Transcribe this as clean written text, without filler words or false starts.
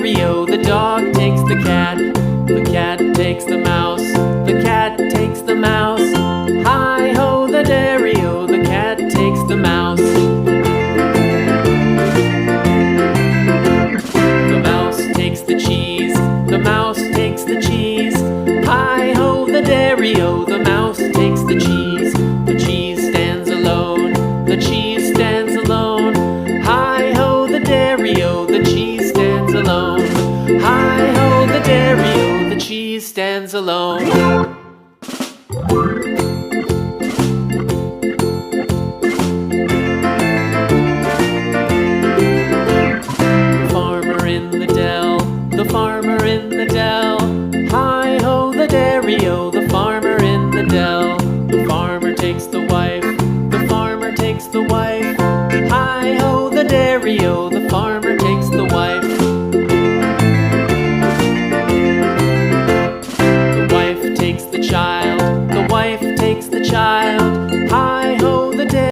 dairy-o, the dog takes the cat takes the mouse, the cat takes the mouse. Hi-ho, the dairy-o, the cat takes the mouse. The mouse takes the cheese, the mouse takes the cheese. Hi-ho, the dairy-o, the mouse takes the cheese. The cheese stands alone, the cheese stands alone. Hi-ho, the dairy-o, the cheese stands alone. Hi-ho, the dairy-o, the cheese stands alone. The farmer in the dell. Hi-ho, the dairy-o, the farmer in the dell. The farmer takes the wife, the farmer takes the wife. Hi-ho, the dairy-o, the farmer